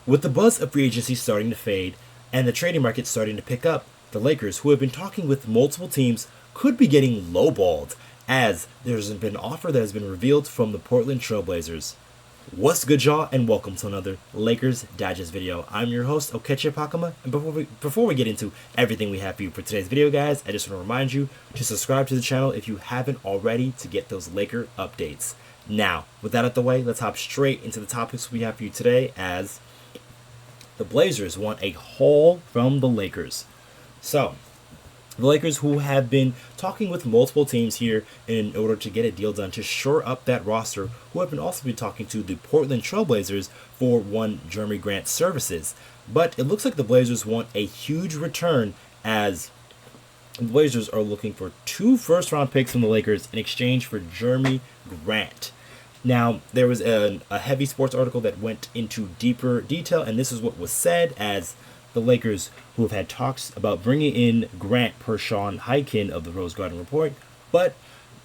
With the buzz of free agency starting to fade and the trading market starting to pick up, the Lakers, who have been talking with multiple teams, could be getting lowballed, as there's been an offer that has been revealed from the Portland Trail Blazers. What's good, y'all, and welcome to another Lakers Digest video. I'm your host, Okechi Apakama, and before we get into everything we have for you for today's video, guys, I just want to remind you to subscribe to the channel if you haven't already to get those Laker updates. Now, with that out the way, let's hop straight into the topics we have for you today, as the Blazers want a haul from the Lakers. So, the Lakers, who have been talking with multiple teams here in order to get a deal done to shore up that roster, who have been also been talking to the Portland Trail Blazers for one Jerami Grant services. But it looks like the Blazers want a huge return, as the Blazers are looking for 2 first-round picks from the Lakers in exchange for Jerami Grant. Now, there was a heavy sports article that went into deeper detail, and this is what was said, as the Lakers, who have had talks about bringing in Grant per Sean Highkin of the Rose Garden Report, but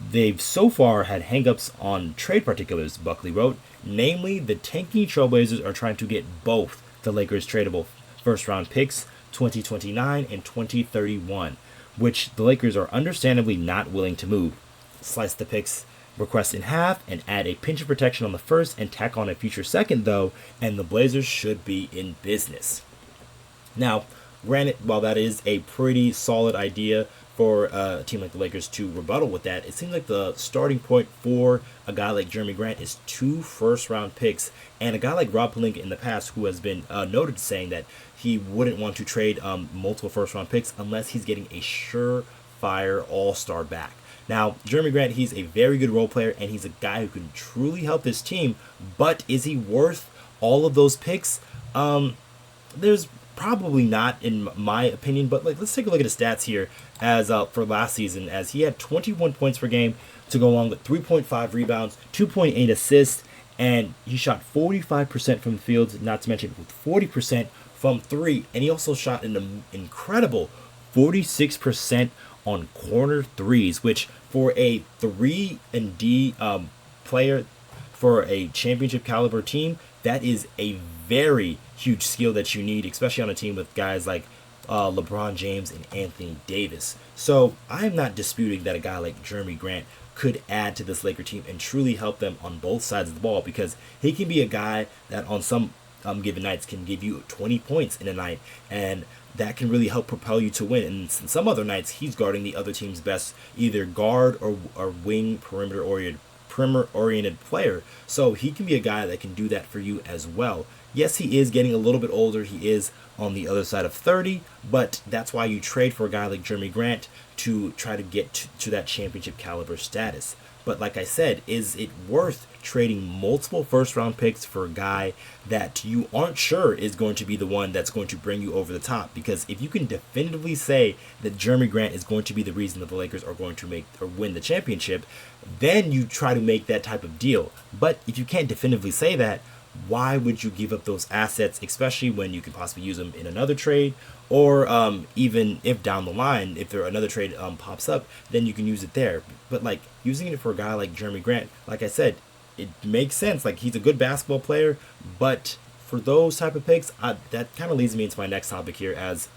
they've so far had hangups on trade particulars, Buckley wrote. Namely, the tanking Trailblazers are trying to get both the Lakers' tradable first-round picks, 2029 and 2031, which the Lakers are understandably not willing to move. Slice the picks request in half and add a pinch of protection on the first and tack on a future second, though, and the Blazers should be in business. Now, granted, while that is a pretty solid idea for a team like the Lakers to rebuttal with that, it seems like the starting point for a guy like Jerami Grant is 2 first-round picks, and a guy like Rob Pelinka in the past, who has been noted saying that he wouldn't want to trade multiple first-round picks unless he's getting a surefire all-star back. Now, Jerami Grant, he's a very good role player, and he's a guy who can truly help this team, but is he worth all of those picks? There's probably not, in my opinion, but let's take a look at his stats here as for last season, as he had 21 points per game to go along with 3.5 rebounds, 2.8 assists, and he shot 45% from the field, not to mention with 40% from 3, and he also shot an incredible 46% on corner threes, which for a 3-and-D player for a championship caliber team, that is a very huge skill that you need, especially on a team with guys like LeBron James and Anthony Davis. So I'm not disputing that a guy like Jerami Grant could add to this Laker team and truly help them on both sides of the ball, because he can be a guy that on some given nights can give you 20 points in a night, and that can really help propel you to win. And some other nights, he's guarding the other team's best either guard or wing perimeter-oriented player. So he can be a guy that can do that for you as well. Yes, he is getting a little bit older. He is on the other side of 30, but that's why you trade for a guy like Jerami Grant to try to get to that championship caliber status. But like I said, is it worth trading multiple first-round picks for a guy that you aren't sure is going to be the one that's going to bring you over the top? Because if you can definitively say that Jerami Grant is going to be the reason that the Lakers are going to make or win the championship, then you try to make that type of deal. But if you can't definitively say that, why would you give up those assets, especially when you could possibly use them in another trade, or even if down the line, if another trade pops up, then you can use it there. But like using it for a guy like Jerami Grant, like I said, it makes sense. Like, he's a good basketball player, but for those type of picks, that kind of leads me into my next topic here, as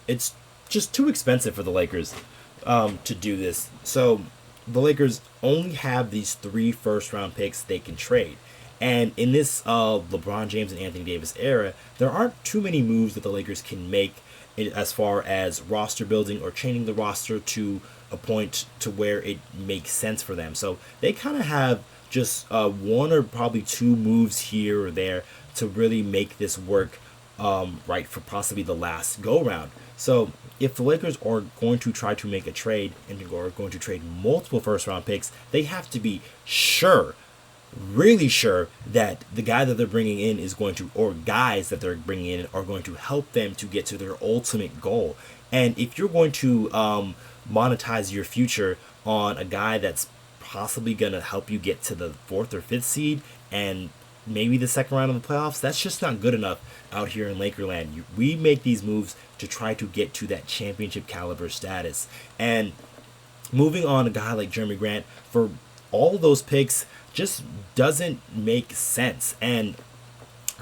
it's just too expensive for the Lakers to do this. So the Lakers only have these 3 first-round picks they can trade. And in this LeBron James and Anthony Davis era, there aren't too many moves that the Lakers can make as far as roster building or changing the roster to a point to where it makes sense for them. So they kind of have just 1 or probably 2 moves here or there to really make this work right for possibly the last go-round. So if the Lakers are going to try to make a trade and are going to trade multiple first-round picks, they have to be sure, really sure, that the guy that they're bringing in is going to, or guys that they're bringing in are going to help them to get to their ultimate goal. And if you're going to monetize your future on a guy that's possibly going to help you get to the 4th or 5th seed and maybe the second round of the playoffs, that's just not good enough out here in Lakerland. We make these moves to try to get to that championship caliber status. And moving on, a guy like Jerami Grant for all of those picks just doesn't make sense. And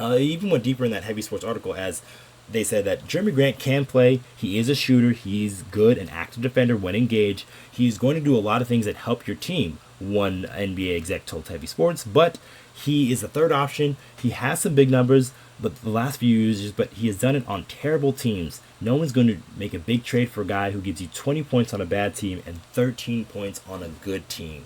Even went deeper in that Heavy Sports article as they said that Jerami Grant can play. He is a shooter. He's good, an active defender when engaged. He's going to do a lot of things that help your team. One NBA exec told Heavy Sports, but he is a third option. He has some big numbers, but the last few years, but he has done it on terrible teams. No one's going to make a big trade for a guy who gives you 20 points on a bad team and 13 points on a good team.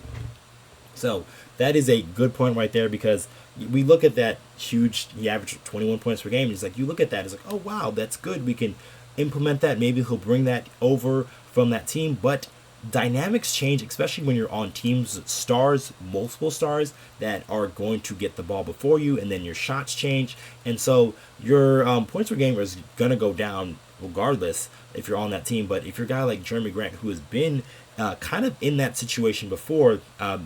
So that is a good point right there, because we look at that huge, he averaged 21 points per game. It's like, you look at that, it's like, oh wow, that's good. We can implement that. Maybe he'll bring that over from that team. But dynamics change, especially when you're on teams with stars, multiple stars that are going to get the ball before you, and then your shots change. And so your points per game is going to go down regardless if you're on that team. But if you're a guy like Jerami Grant, who has been kind of in that situation before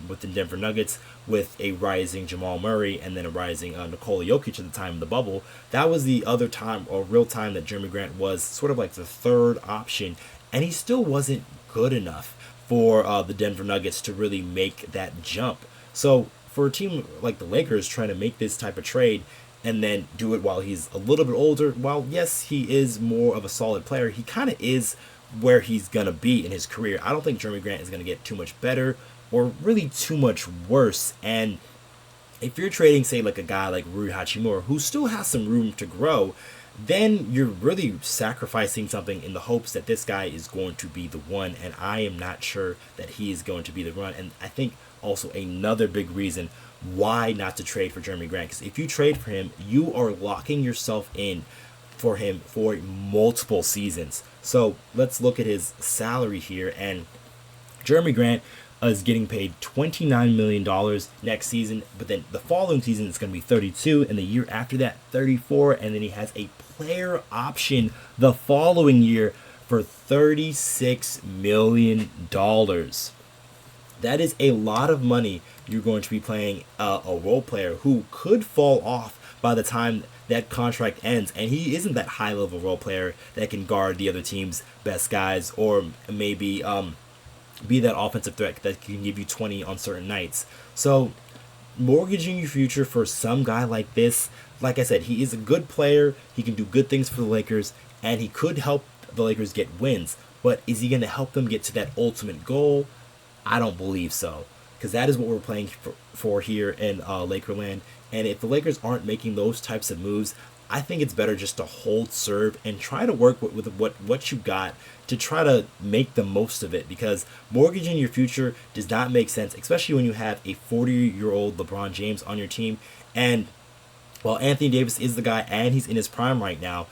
with the Denver Nuggets, with a rising Jamal Murray and then a rising Nikola Jokic at the time of the bubble, that was the other time, or real time, that Jerami Grant was sort of like the third option, and he still wasn't good enough for the Denver Nuggets to really make that jump. So for a team like the Lakers trying to make this type of trade and then do it while he's a little bit older, while yes, he is more of a solid player, he kind of is where he's going to be in his career. I don't think Jerami Grant is going to get too much better or really too much worse. And if you're trading, say, like a guy like Rui Hachimura, who still has some room to grow, then you're really sacrificing something in the hopes that this guy is going to be the one. And I am not sure that he is going to be the one. And I think also another big reason why not to trade for Jerami Grant, because if you trade for him, you are locking yourself in for him for multiple seasons. So let's look at his salary here. And Jerami Grant is getting paid $29 million next season, but then the following season it's going to be 32, and the year after that 34, and then he has a player option the following year for $36 million. That is a lot of money you're going to be playing a role player who could fall off by the time that contract ends, and he isn't that high level role player that can guard the other team's best guys, or maybe be that offensive threat that can give you 20 on certain nights. So mortgaging your future for some guy like this, like I said, he is a good player, he can do good things for the Lakers, and he could help the Lakers get wins, but is he going to help them get to that ultimate goal? I don't believe so, because that is what we're playing for here in Lakerland. And if the Lakers aren't making those types of moves, I think it's better just to hold serve and try to work with what you got to try to make the most of it, because mortgaging your future does not make sense, especially when you have a 40-year-old LeBron James on your team. And while Anthony Davis is the guy and he's in his prime right now,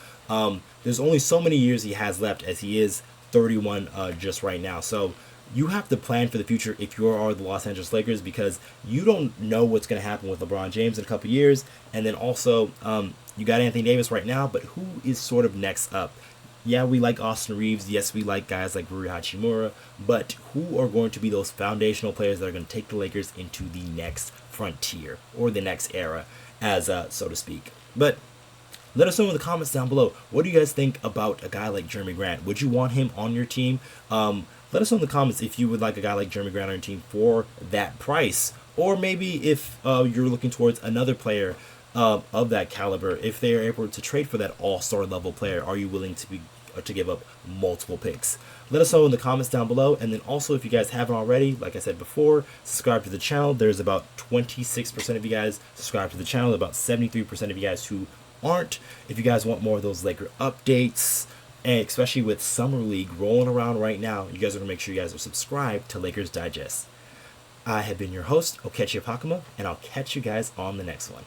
there's only so many years he has left, as he is 31 just right now. So you have to plan for the future if you are the Los Angeles Lakers, because you don't know what's going to happen with LeBron James in a couple years. And then also, you got Anthony Davis right now, but who is sort of next up? Yeah, we like Austin Reaves. Yes, we like guys like Rui Hachimura. But who are going to be those foundational players that are going to take the Lakers into the next frontier, or the next era, as so to speak? But let us know in the comments down below. What do you guys think about a guy like Jerami Grant? Would you want him on your team? Let us know in the comments if you would like a guy like Jerami Grant on your team for that price. Or maybe if you're looking towards another player of that caliber, if they are able to trade for that all-star level player, are you willing to give up multiple picks? Let us know in the comments down below. And then also, if you guys haven't already, like I said before, subscribe to the channel. There's about 26% of you guys subscribe to the channel, about 73% of you guys who aren't. If you guys want more of those Laker updates, and especially with Summer League rolling around right now, you guys are going to make sure you guys are subscribed to Lakers Digest. I have been your host, Okechi Apakama, and I'll catch you guys on the next one.